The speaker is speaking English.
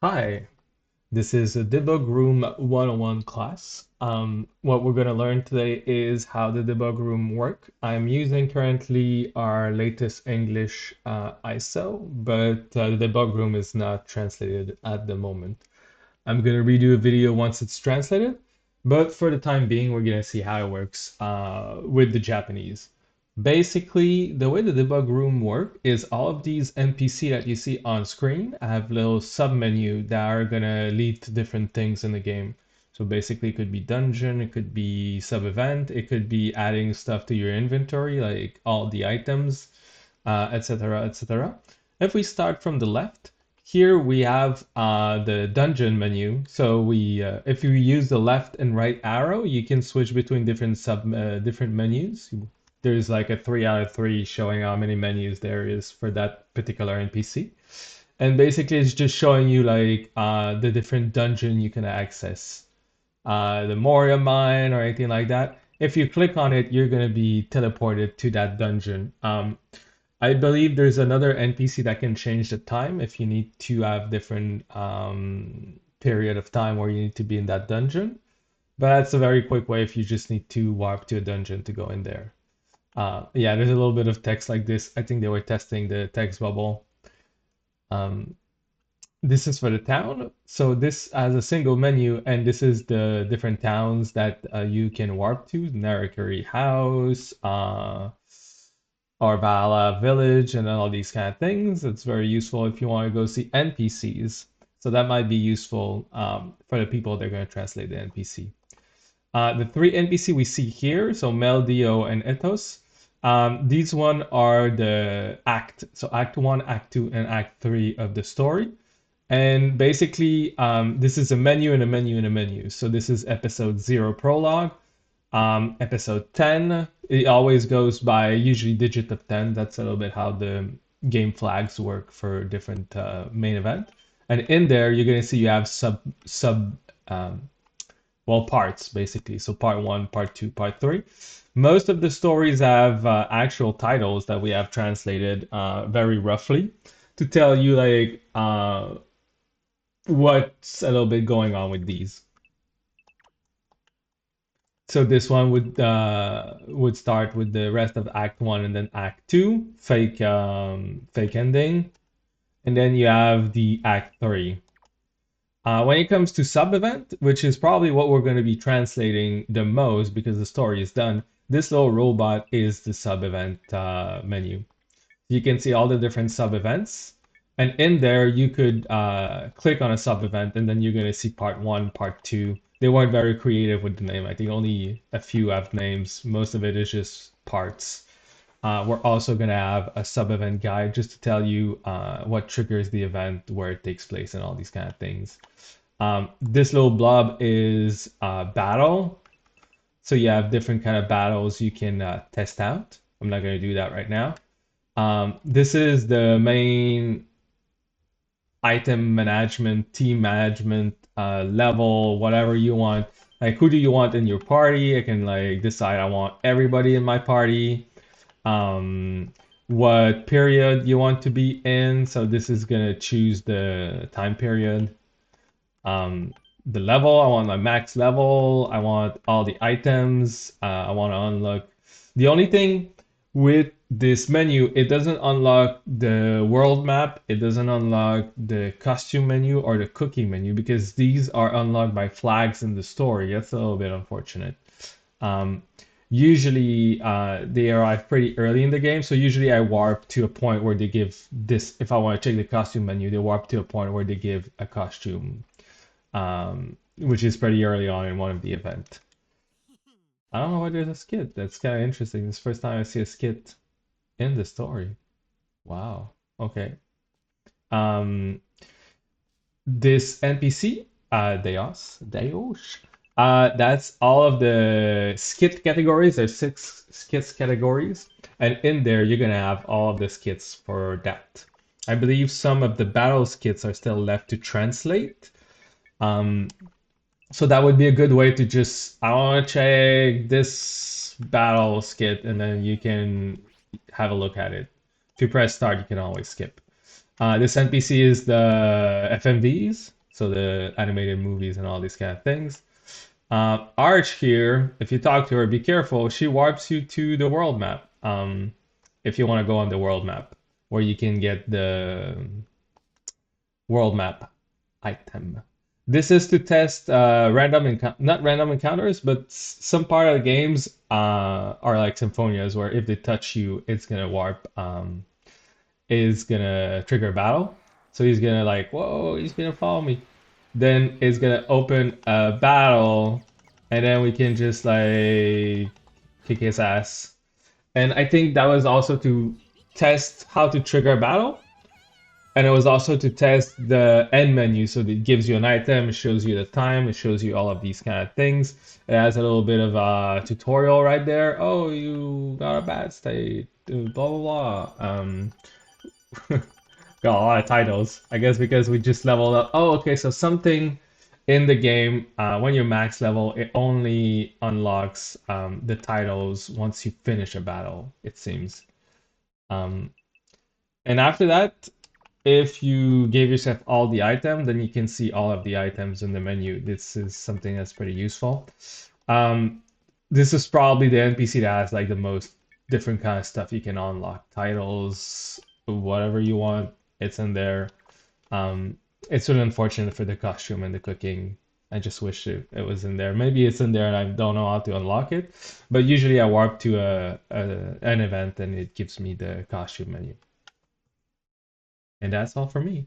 Hi, this is a Debug Room 101 class. What we're going to learn today is how the debug room work. I'm using currently our latest English ISO, but the debug room is not translated at the moment. I'm going to redo a video once it's translated, but for the time being, we're going to see how it works with the Japanese. Basically, the way the debug room work is all of these NPC that you see on screen have little sub-menu that are going to lead to different things in the game. So basically, it could be dungeon, it could be sub-event, it could be adding stuff to your inventory, like all the items, etc., etc. If we start from the left, here we have the dungeon menu. So if you use the left and right arrow, you can switch between different menus. There's like a 3 out of 3 showing how many menus there is for that particular NPC. And basically, it's just showing you like the different dungeon you can access, the Moria mine or anything like that. If you click on it, you're gonna be teleported to that dungeon. I believe there's another NPC that can change the time if you need to have different period of time where you need to be in that dungeon. But that's a very quick way if you just need to warp to a dungeon to go in there. Yeah, there's a little bit of text like this. I think they were testing the text bubble. Um, this is for the town. So this has a single menu, and this is the different towns that you can warp to. Narikari House, Orvala Village, and all these kind of things. It's very useful if you want to go see NPCs. So that might be useful for the people that are going to translate the NPC. The three NPC we see here, so Mel, Dio, and Ethos, these one are the act. So Act 1, Act 2, and Act 3 of the story. And basically, this is a menu and a menu and a menu. So this is episode 0 prologue. Episode 10, it always goes by usually digit of 10. That's a little bit how the game flags work for different main event. And in there, you're going to see you have um, parts basically. So part 1, part 2, part 3. Most of the stories have actual titles that we have translated very roughly to tell you like what's a little bit going on with these. So this one would start with the rest of Act One and then Act Two, fake ending, and then you have the Act Three. When it comes to sub event, which is probably what we're going to be translating the most because the story is done, this little robot is the sub event menu. You can see all the different sub events. And in there, you could click on a sub event, and then you're going to see part 1, part 2. They weren't very creative with the name. I think only a few have names. Most of it is just parts. We're also going to have a sub event guide just to tell you what triggers the event, where it takes place, and all these kind of things. This little blob is battle. So you have different kind of battles you can test out. I'm not going to do that right now. This is the main item management, team management level, whatever you want. Like, who do you want in your party? I can like decide I want everybody in my party. Um, what period you want to be in. So this is gonna choose the time period. Um, the level, I want my max level. I want all the items. I want to unlock. The only thing with this menu, it doesn't unlock the world map. It doesn't unlock the costume menu or the cooking menu because these are unlocked by flags in the story. That's a little bit unfortunate. Um, Usually they arrive pretty early in the game, so usually I warp to a point where they give this. If I want to check the costume menu, they warp to a point where they give a costume, which is pretty early on in one of the event. I don't know why there's a skit. That's kind of interesting. This is the first time I see a skit in the story. Wow. Okay. Um, this NPC, Deus, that's all of the skit categories. There's 6 skits categories, and in there you're gonna have all of the skits for that. I believe some of the battle skits are still left to translate. Um, So that would be a good way to just, I want to check this battle skit, and then you can have a look at it. If you press start, you can always skip. This NPC is the FMVs, so the animated movies and all these kind of things. Arch here, if you talk to her, be careful. She warps you to the world map. If you want to go on the world map, where you can get the world map item. This is to test not random encounters, but some part of the games are like Symphonias, where if they touch you, it's gonna warp. Is gonna trigger battle. So he's gonna like, whoa, he's gonna follow me. Then it's gonna open a battle, and then we can just like kick his ass. And I think that was also to test how to trigger a battle. And it was also to test the end menu. So it gives you an item, it shows you the time, it shows you all of these kind of things. It has a little bit of a tutorial right there. Oh, you got a bad state, blah, blah, blah. Got a lot of titles. I guess because we just leveled up. Oh, okay. So something in the game, when you're max level, it only unlocks the titles once you finish a battle, it seems. Um, and after that, if you gave yourself all the item, then you can see all of the items in the menu. This is something that's pretty useful. Um, this is probably the NPC that has like the most different kind of stuff you can unlock. Titles, whatever you want, it's in there. Um, it's really unfortunate for the costume and the cooking. I just wish it was in there. Maybe it's in there and I don't know how to unlock it. But usually I warp to an event and it gives me the costume menu. And that's all for me.